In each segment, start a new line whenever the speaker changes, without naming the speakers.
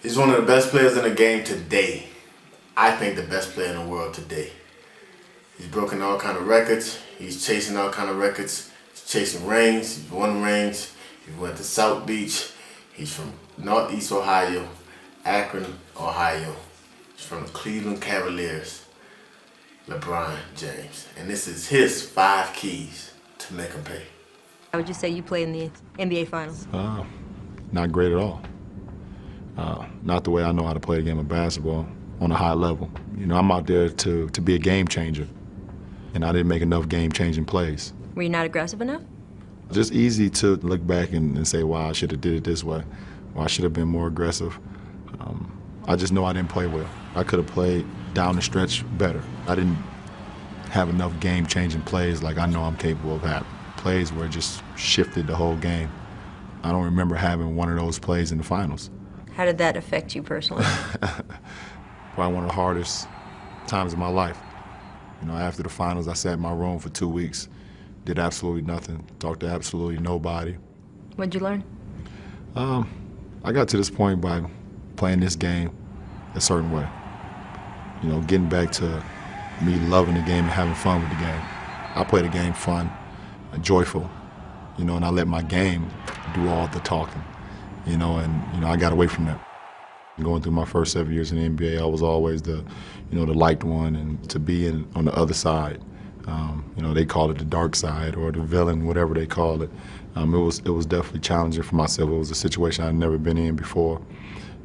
He's one of the best players in the game today. I think the best player in the world today. He's broken all kind of records. He's chasing all kind of records. He's chasing rings. He's won rings. He went to South Beach. He's from Northeast Ohio, Akron, Ohio. He's from the Cleveland Cavaliers, LeBron James. And this is his 5 keys to make him pay.
How would you say you play in the NBA Finals?
Not great at all. Not the way I know how to play the game of basketball on a high level. You know, I'm out there to be a game changer, and I didn't make enough game-changing plays.
Were you not aggressive enough?
Just easy to look back and say, wow, I should have did it this way, or I should have been more aggressive. I just know I didn't play well. I could have played down the stretch better. I didn't have enough game-changing plays like I know I'm capable of having. Plays where it just shifted the whole game. I don't remember having one of those plays in the finals.
How did that affect you personally?
Probably one of the hardest times of my life. You know, after the finals, I sat in my room for 2 weeks, did absolutely nothing, talked to absolutely nobody.
What'd you learn?
I got to this point by playing this game a certain way. You know, getting back to me loving the game and having fun with the game. I play the game fun, joyful, you know, and I let my game do all the talking, you know, and, you know, I got away from that. Going through my first 7 years in the NBA, I was always the, you know, the liked one, and to be on the other side. You know, they call it the dark side or the villain, whatever they call it. It was definitely challenging for myself. It was a situation I'd never been in before,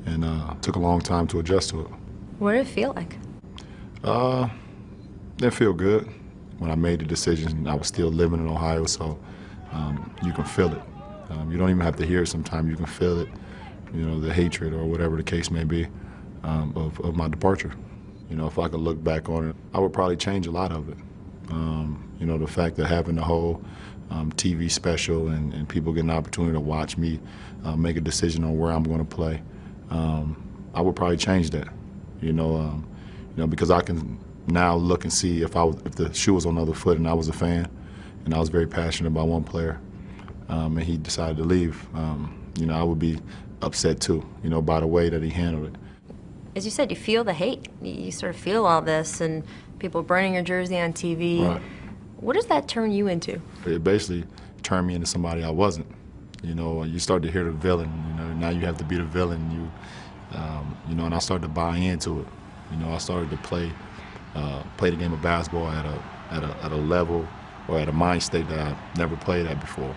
and took a long time to adjust to it.
What did it feel like?
Didn't feel good. When I made the decision, I was still living in Ohio, so you can feel it. You don't even have to hear it sometimes. You can feel it, you know, the hatred or whatever the case may be of my departure. You know, if I could look back on it, I would probably change a lot of it. You know, the fact that having the whole TV special and people getting an opportunity to watch me make a decision on where I'm going to play, I would probably change that. You know, because I can now look and see if the shoe was on the other foot and I was a fan and I was very passionate about one player and he decided to leave, you know, I would be upset too, you know, by the way that he handled it.
As you said, you feel the hate. You sort of feel all this and people burning your jersey on TV.
Right.
What does that turn you into?
It basically turned me into somebody I wasn't. You know, you start to hear the villain, you know, now you have to be the villain, you know, and I started to buy into it. You know, I started to play the game of basketball at a level or at a mind state that I never played at before,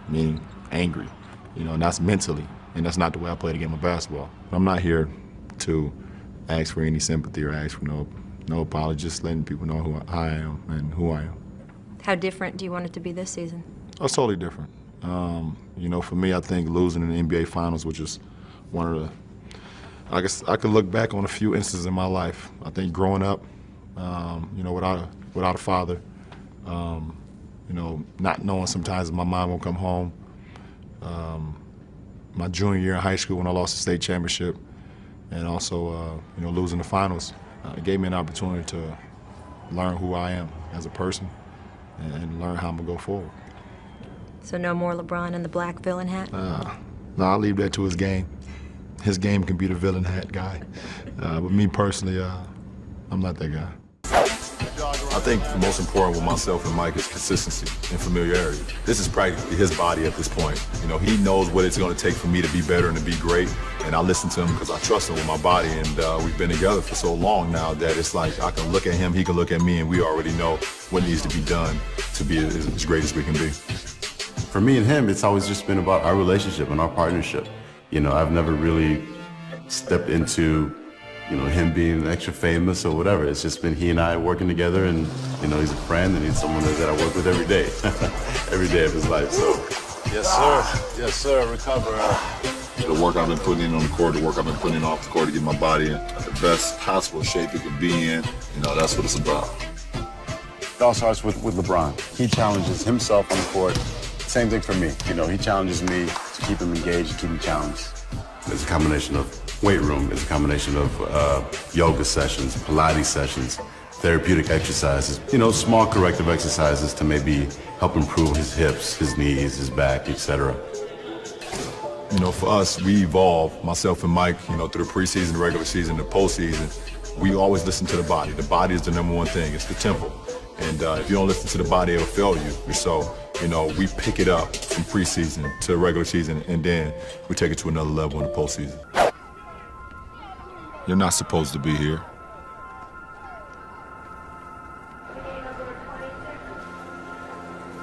meaning angry, you know, and that's mentally, and that's not the way I play the game of basketball. I'm not here to ask for any sympathy or ask for no apology, just letting people know who I am and who I am.
How different do you want it to be this season?
Oh, it's totally different. You know, for me, I think losing in the NBA Finals, which is one of the, I guess I could look back on a few instances in my life. I think growing up, you know, without a father, you know, not knowing sometimes if my mom won't come home. My junior year in high school when I lost the state championship, and also, you know, losing the finals, it gave me an opportunity to learn who I am as a person and learn how I'm gonna go forward.
So no more LeBron in the black villain hat?
No, I'll leave that to his game. His game can be the villain hat guy. But me personally, I'm not that guy.
I think the most important with myself and Mike is consistency and familiarity. This is practically his body at this point. You know, he knows what it's going to take for me to be better and to be great, and I listen to him because I trust him with my body, and we've been together for so long now that it's like I can look at him, he can look at me, and we already know what needs to be done to be as great as we can be.
For me and him, it's always just been about our relationship and our partnership. You know, I've never really stepped into, you know, him being extra famous or whatever. It's just been he and I working together, and, you know, he's a friend and he's someone that I work with every day, every day of his life, so.
Yes, sir. Yes, sir. Recover. The work I've been putting in on the court, the work I've been putting in off the court to get my body in the best possible shape it could be in, you know, that's what it's about.
It all starts with LeBron. He challenges himself on the court. Same thing for me. You know, he challenges me to keep him engaged and keep him challenged. It's a combination of weight room. It's a combination of yoga sessions, Pilates sessions, therapeutic exercises. You know, small corrective exercises to maybe help improve his hips, his knees, his back, etc.
You know, for us, we evolve, myself and Mike, you know, through the preseason, the regular season, the postseason. We always listen to the body. The body is the number one thing. It's the temple. And if you don't listen to the body, it'll fail you. And so, you know, we pick it up from preseason to regular season, and then we take it to another level in the postseason. You're not supposed to be here.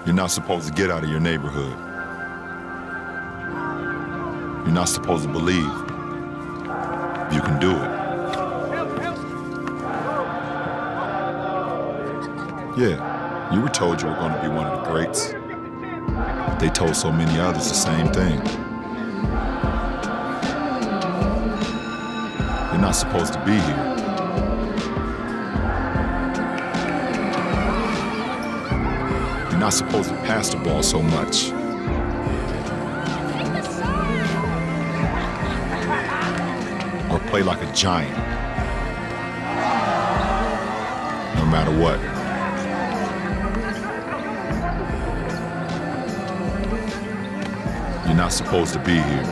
You're not supposed to get out of your neighborhood. You're not supposed to believe you can do it. Yeah, you were told you were going to be one of the greats. But they told so many others the same thing. You're not supposed to be here. You're not supposed to pass the ball so much. Or play like a giant. No matter what. You're not supposed to be here.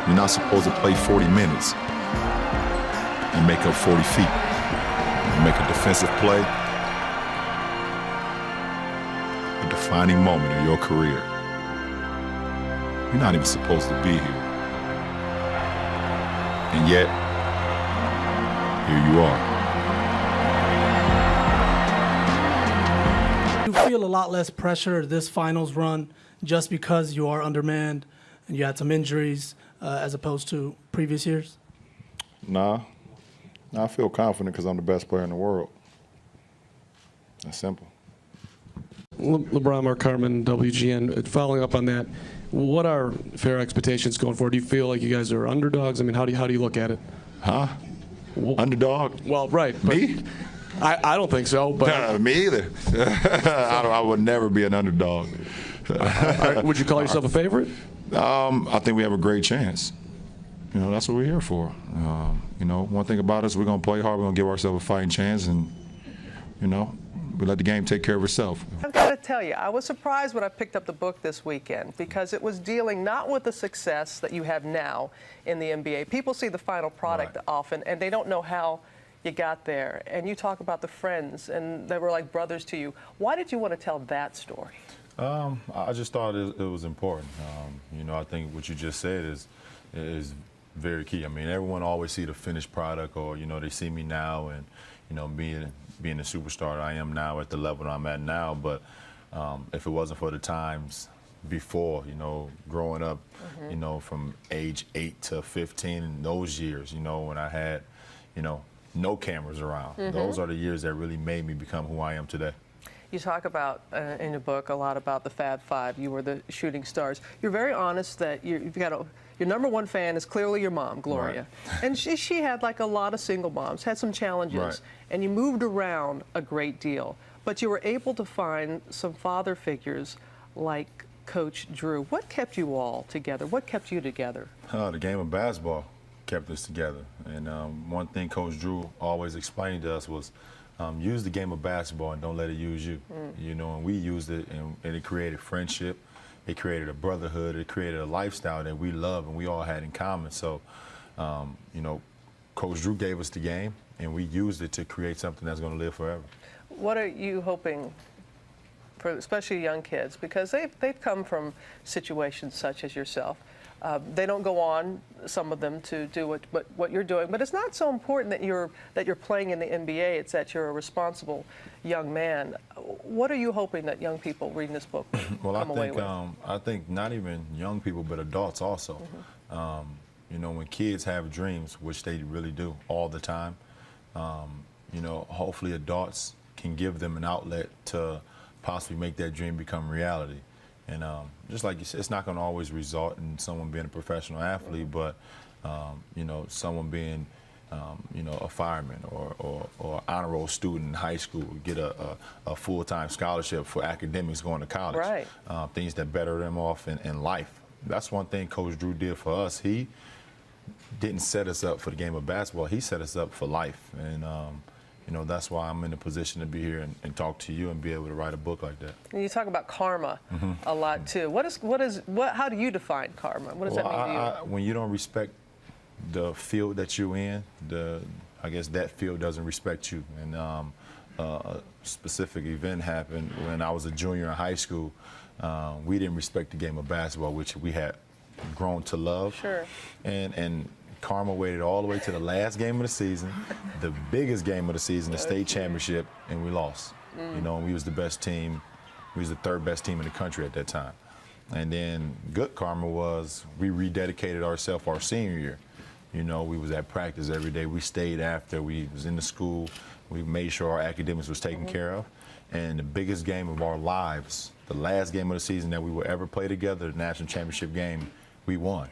You're not supposed to play 40 minutes and make up 40 feet and make a defensive play, a defining moment in your career. You're not even supposed to be here. And yet, here you are.
You feel a lot less pressure this finals run just because you are undermanned and you had some injuries as opposed to previous years?
Nah, I feel confident because I'm the best player in the world. That's simple.
LeBron, Mark Carmen, WGN. Following up on that, what are fair expectations going forward? Do you feel like you guys are underdogs? I mean, how do you look at it?
Huh? Underdog?
Well, right.
Me?
I don't think so. But
me either. I would never be an underdog.
would you call yourself a favorite?
I think we have a great chance. You know, that's what we're here for. You know, one thing about us, we're going to play hard. We're going to give ourselves a fighting chance, and, you know, we let the game take care of itself.
I've got to tell you, I was surprised when I picked up the book this weekend because it was dealing not with the success that you have now in the NBA. People see the final product often, and they don't know how you got there. And you talk about the friends, and they were like brothers to you. Why did you want to tell that story?
I just thought it was important. You know, I think what you just said is very key. I mean, everyone always see the finished product, or, you know, they see me now and, you know, being the superstar I am now at the level I'm at now. But if it wasn't for the times before, you know, growing up, you know, from age 8 to 15, in those years, you know, when I had, you know, no cameras around, those are the years that really made me become who I am today.
You talk about, in your book, a lot about the Fab Five. You were the shooting stars. You're very honest that you've got your number one fan is clearly your mom, Gloria. Right. And she had, like a lot of single moms, had some challenges. Right. And you moved around a great deal. But you were able to find some father figures like Coach Drew. What kept you all together? What kept you together?
The game of basketball kept us together. And one thing Coach Drew always explained to us was, use the game of basketball and don't let it use you. You know, and we used it, and it created friendship. It created a brotherhood. It created a lifestyle that we love and we all had in common. So, you know, Coach Drew gave us the game, and we used it to create something that's going to live forever.
What are you hoping for, especially young kids, because they've come from situations such as yourself? They don't go on, some of them, to do what you're doing. But it's not so important that you're playing in the NBA. It's that you're a responsible young man. What are you hoping that young people reading this book
well,
come away with?
I think not even young people, but adults also. You know, when kids have dreams, which they really do all the time, you know, hopefully adults can give them an outlet to possibly make that dream become reality. And just like you said, it's not going to always result in someone being a professional athlete, but, you know, someone being, you know, a fireman or honor roll student in high school, get a full-time scholarship for academics going to college.
Right.
Things that better them off in life. That's one thing Coach Drew did for us. He didn't set us up for the game of basketball. He set us up for life. And,
you know, that's why I'm in a position to be here and talk to you and be able to write a book like that.
And you talk about karma a lot too. How do you define karma? What does that mean to you?
When you don't respect the field that you're in, I guess that field doesn't respect you. And a specific event happened when I was a junior in high school. We didn't respect the game of basketball, which we had grown to love.
Sure.
And karma waited all the way to the last game of the season, the biggest game of the season, the state championship, and we lost. You know, we was the best team. We was the third best team in the country at that time. And then good karma was we rededicated ourselves our senior year. You know, we was at practice every day. We stayed after. We was in the school. We made sure our academics was taken care of. And the biggest game of our lives, the last game of the season that we will ever play together, the national championship game, we won.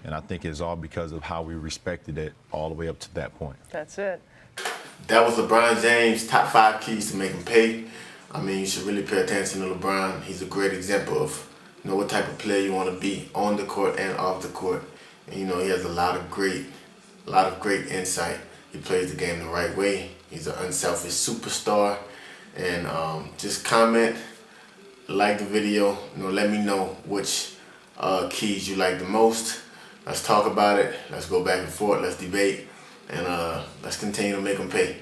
And I think it's all because of how we respected it all the way up to that point.
That's it.
That was LeBron James' top 5 keys to make him pay. I mean, you should really pay attention to LeBron. He's a great example of, you know, what type of player you want to be on the court and off the court. And, you know, he has a lot of great insight. He plays the game the right way. He's an unselfish superstar. And just comment, like the video, you know, let me know which keys you like the most. Let's talk about it. Let's go back and forth. Let's debate. And let's continue to make them pay.